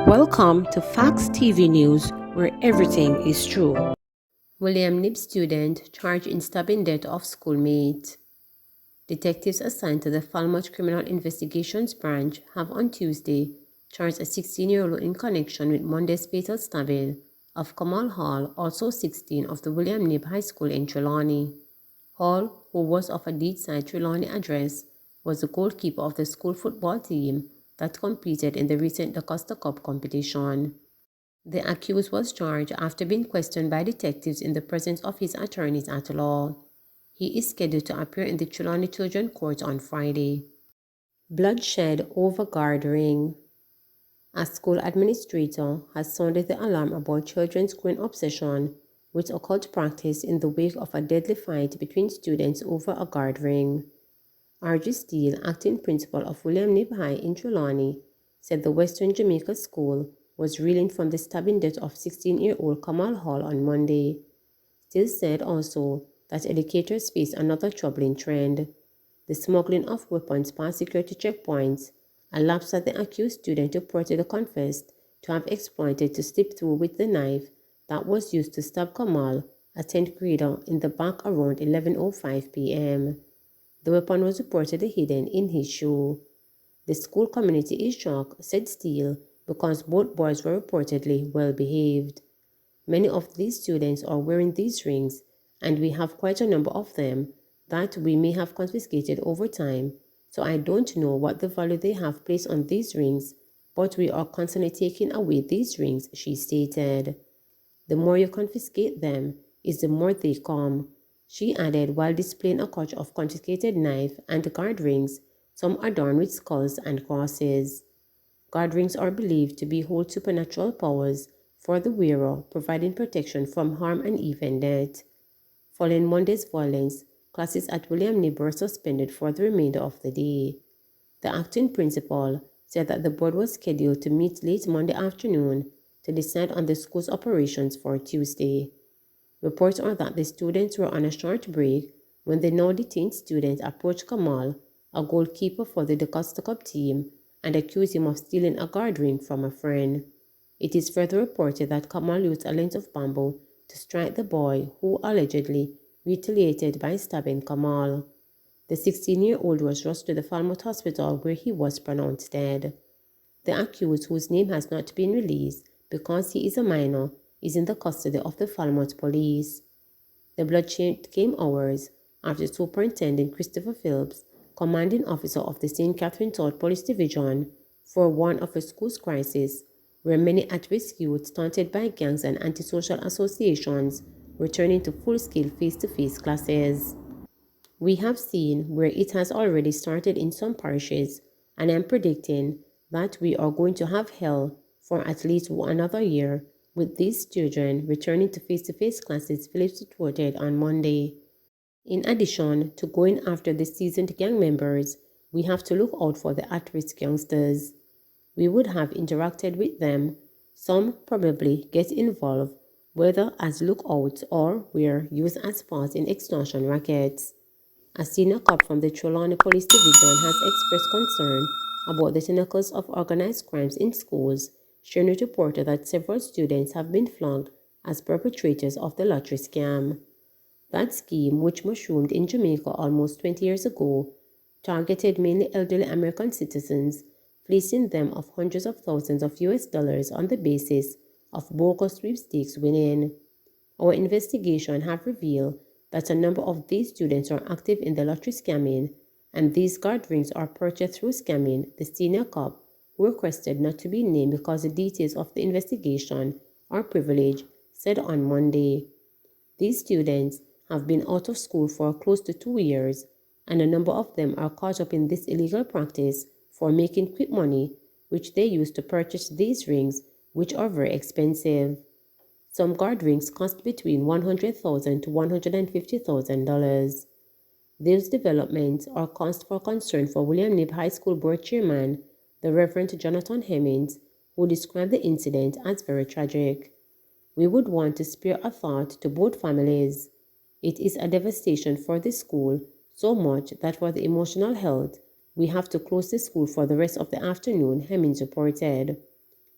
Welcome to Facts TV News, where everything is true. William Nib student charged in stabbing death of schoolmate. Detectives assigned to the Falmouth Criminal Investigations Branch have on Tuesday charged a 16-year-old in connection with Monday's fatal stabbing of Kamal Hall, also 16, of the William Nib High School in Trelawney. Hall, who was of a Deeside Trelawney address, was the goalkeeper of the school football team that competed in the recent DaCosta Cup competition. The accused was charged after being questioned by detectives in the presence of his attorneys at law. He is scheduled to appear in the Trelawney Children's Court on Friday. Bloodshed over guard ring. A school administrator has sounded the alarm about children's growing obsession with occult practice in the wake of a deadly fight between students over a guard ring. Artiste, acting principal of William Nib High in Trelawney, said the Western Jamaica school was reeling from the stabbing death of 16-year-old Kamal Hall on Monday. Steele said also that educators face another troubling trend: the smuggling of weapons past security checkpoints, a lapse that the accused student reportedly confessed to have exploited to slip through with the knife that was used to stab Kamal, a 10th grader, in the back around 11:05 p.m. The weapon was reportedly hidden in his shoe. The school community is shocked, said Steele, because both boys were reportedly well behaved. Many of these students are wearing these rings, and we have quite a number of them that we may have confiscated over time, so I don't know what the value they have placed on these rings, but we are constantly taking away these rings, she stated. The more you confiscate them, is the more they come, she added, while displaying a clutch of confiscated knife and guard rings, some adorned with skulls and crosses. Guard rings are believed to hold supernatural powers for the wearer, providing protection from harm and even death. Following Monday's violence, classes at William Nib were suspended for the remainder of the day. The acting principal said that the board was scheduled to meet late Monday afternoon to decide on the school's operations for Tuesday. Reports are that the students were on a short break when the now detained student approached Kamal, a goalkeeper for the DaCosta Cup team, and accused him of stealing a guard ring from a friend. It is further reported that Kamal used a length of bamboo to strike the boy, who allegedly retaliated by stabbing Kamal. The 16-year-old was rushed to the Falmouth Hospital, where he was pronounced dead. The accused, whose name has not been released because he is a minor, is in the custody of the Falmouth police. The bloodshed came hours after Superintendent Christopher Phillips, commanding officer of the St. Catherine Todd Police Division, forewarned of a school's crisis where many at-risk youths taunted by gangs and antisocial associations returning to full-scale face-to-face classes. We have seen where it has already started in some parishes, and I'm predicting that we are going to have hell for at least another year with these children returning to face-to-face classes, Phillips reported on Monday. In addition to going after the seasoned gang members, we have to look out for the at-risk youngsters. We would have interacted with them. Some probably get involved, whether as lookouts or were used as pawns in extortion rackets. A senior cop from the Trelawney Police Division has expressed concern about the tentacles of organized crimes in schools, sharing with reporter that several students have been flogged as perpetrators of the lottery scam. That scheme, which mushroomed in Jamaica almost 20 years ago, targeted mainly elderly American citizens, fleecing them of hundreds of thousands of US dollars on the basis of bogus sweepstakes winning. Our investigation have revealed that a number of these students are active in the lottery scamming, and these guard rings are purchased through scamming, the senior cop, who requested not to be named because the details of the investigation are privileged, said on Monday. These students have been out of school for close to 2 years, and a number of them are caught up in this illegal practice for making quick money, which they use to purchase these rings, which are very expensive. Some guard rings cost between $100,000 to $150,000. These developments are cause for concern for William Nib High School Board Chairman, the Reverend Jonathan Hemmings, who described the incident as very tragic. We would want to spare a thought to both families. It is a devastation for the school, so much that for the emotional health, we have to close the school for the rest of the afternoon, Hemmings reported.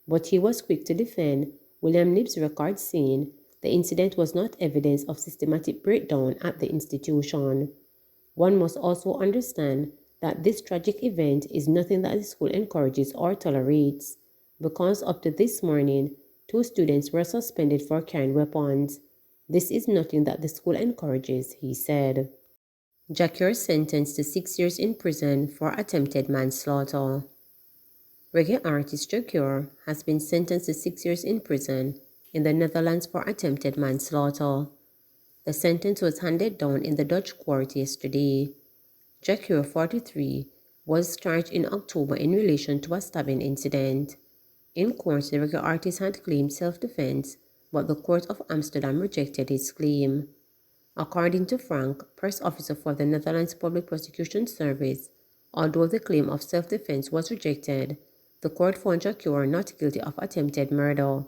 But he was quick to defend William Knibb's record, saying the incident was not evidence of systematic breakdown at the institution. One must also understand that this tragic event is nothing that the school encourages or tolerates, because up to this morning, 2 students were suspended for carrying weapons. This is nothing that the school encourages, he said. Jacure sentenced to 6 years in prison for attempted manslaughter. Reggae artist Jacure has been sentenced to 6 years in prison in the Netherlands for attempted manslaughter. The sentence was handed down in the Dutch court yesterday. Jacure, 43, was charged in October in relation to a stabbing incident. In court, the reggae artist had claimed self-defense, but the Court of Amsterdam rejected his claim. According to Frank, press officer for the Netherlands Public Prosecution Service, although the claim of self-defense was rejected, the court found Jacure not guilty of attempted murder.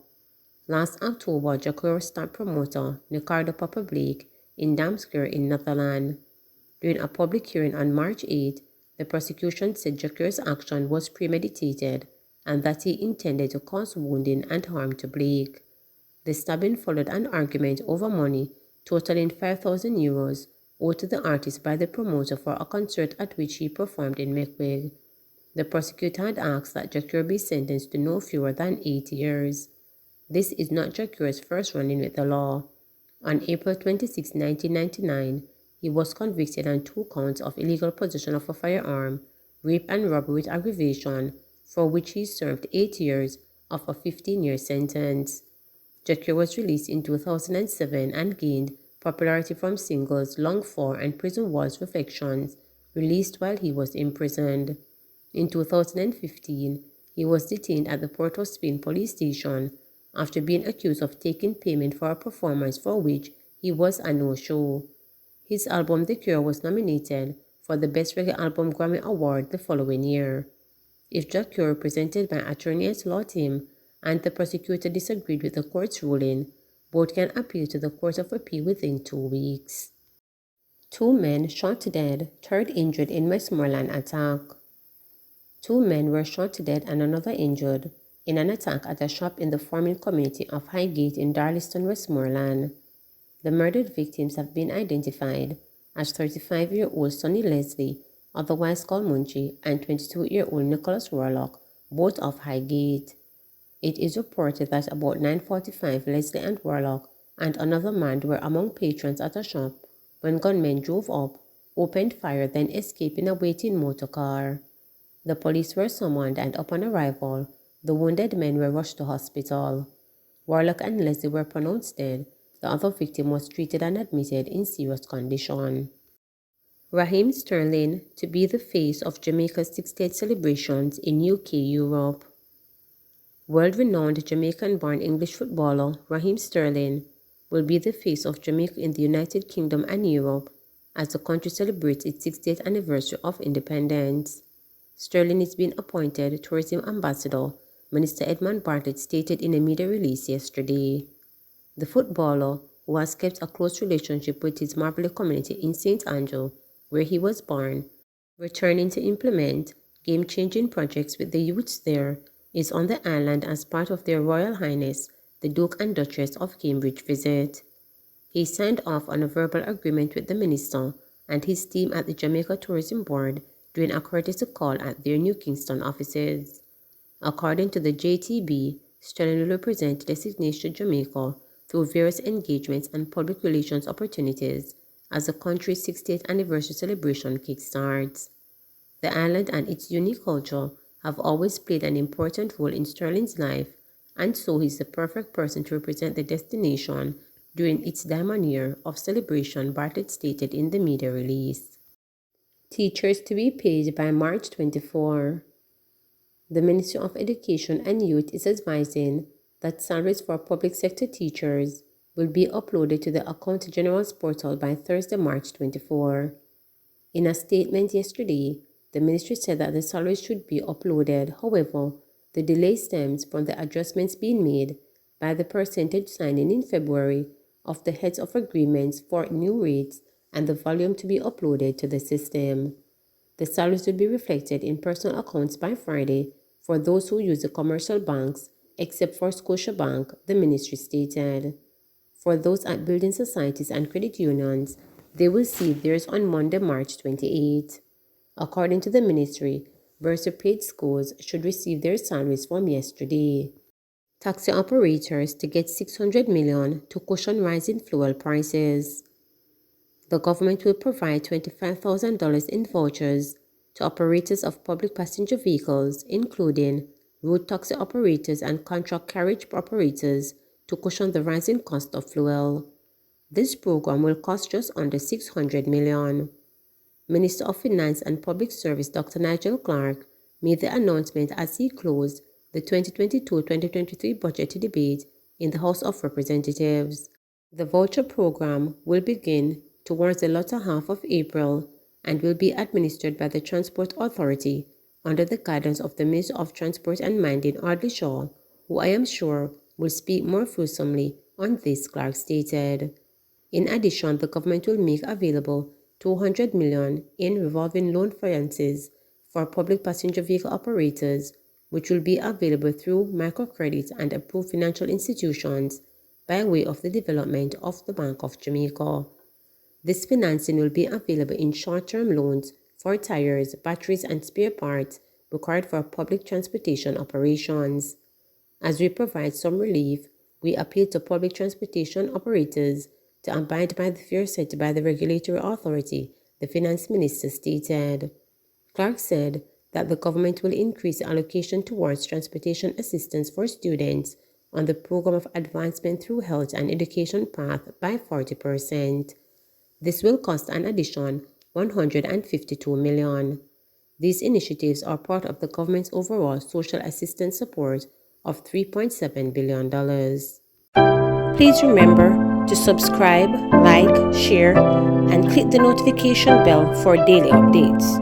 Last October, Jacure stabbed promoter Ricardo Papa Blake in Dam Square in Netherlands. During a public hearing on March 8, the prosecution said Jacure's action was premeditated and that he intended to cause wounding and harm to Blake. The stabbing followed an argument over money totaling €5,000 owed to the artist by the promoter for a concert at which he performed in Meckweg. The prosecutor had asked that Jacure be sentenced to no fewer than 8 years. This is not Jacure's first run-in with the law. On April 26, 1999, he was convicted on 2 counts of illegal possession of a firearm, rape and robbery with aggravation, for which he served 8 years of a 15-year sentence. Jacure was released in 2007 and gained popularity from singles Long 4 and Prison Walls Reflections, released while he was imprisoned. In 2015, he was detained at the Port of Spain police station after being accused of taking payment for a performance for which he was a no-show. His album The Cure was nominated for the Best Reggae Album Grammy Award the following year. If Jacure, represented by attorney at law team, and the prosecutor disagreed with the court's ruling, both can appeal to the Court of Appeal within 2 weeks. 2 men shot dead, 3rd injured in Westmoreland attack. 2 men were shot dead and another injured in an attack at a shop in the farming community of Highgate in Darlaston, Westmoreland. The murdered victims have been identified as 35-year-old Sonny Leslie, otherwise called Munchie, and 22-year-old Nicholas Warlock, both of Highgate. It is reported that about 9:45, Leslie and Warlock and another man were among patrons at a shop when gunmen drove up, opened fire, then escaped in a waiting motor car. The police were summoned and upon arrival, the wounded men were rushed to hospital. Warlock and Leslie were pronounced dead. The other victim was treated and admitted in serious condition. Raheem Sterling to be the face of Jamaica's 60th celebrations in UK, Europe. World-renowned Jamaican-born English footballer Raheem Sterling will be the face of Jamaica in the United Kingdom and Europe as the country celebrates its 60th anniversary of independence. Sterling is being appointed Tourism Ambassador, Minister Edmund Bartlett stated in a media release yesterday. The footballer, who has kept a close relationship with his Marlborough community in St. Andrew, where he was born, returning to implement game-changing projects with the youths there, is on the island as part of their Royal Highness, the Duke and Duchess of Cambridge visit. He signed off on a verbal agreement with the minister and his team at the Jamaica Tourism Board during a courtesy call at their New Kingston offices. According to the JTB, Sterling will represent Destination Jamaica through various engagements and public relations opportunities as the country's 60th anniversary celebration kickstarts. The island and its unique culture have always played an important role in Sterling's life, and so he's the perfect person to represent the destination during its diamond year of celebration, Bartlett stated in the media release. Teachers to be paid by March 24. The Ministry of Education and Youth is advising that salaries for public sector teachers will be uploaded to the Accountant General's portal by Thursday, March 24. In a statement yesterday, the ministry said that the salaries should be uploaded. However, the delay stems from the adjustments being made by the percentage signing in February of the heads of agreements for new rates and the volume to be uploaded to the system. The salaries will be reflected in personal accounts by Friday for those who use the commercial banks except for Scotiabank, the ministry stated. For those at building societies and credit unions, they will see theirs on Monday, March 28. According to the ministry, bursar paid schools should receive their salaries from yesterday. Taxi operators to get $600 million to cushion rising fuel prices. The government will provide $25,000 in vouchers to operators of public passenger vehicles, including road taxi operators and contract carriage operators, to cushion the rising cost of fuel. This program will cost just under $600 million. Minister of Finance and Public Service Dr. Nigel Clark made the announcement as he closed the 2022-2023 budget debate in the House of Representatives. The voucher program will begin towards the latter half of April and will be administered by the Transport Authority under the guidance of the Minister of Transport and Mining, Audley Shaw, who I am sure will speak more fulsomely on this, Clark stated. In addition, the government will make available $200 million in revolving loan finances for public passenger vehicle operators, which will be available through microcredit and approved financial institutions by way of the development of the Bank of Jamaica. This financing will be available in short-term loans for tires, batteries, and spare parts required for public transportation operations. As we provide some relief, we appeal to public transportation operators to abide by the fare set by the regulatory authority, the finance minister stated. Clark said that the government will increase the allocation towards transportation assistance for students on the Program of Advancement Through Health and Education path by 40%. This will cost an additional $152 million. These initiatives are part of the government's overall social assistance support of $3.7 billion. Please remember to subscribe, like, share, and click the notification bell for daily updates.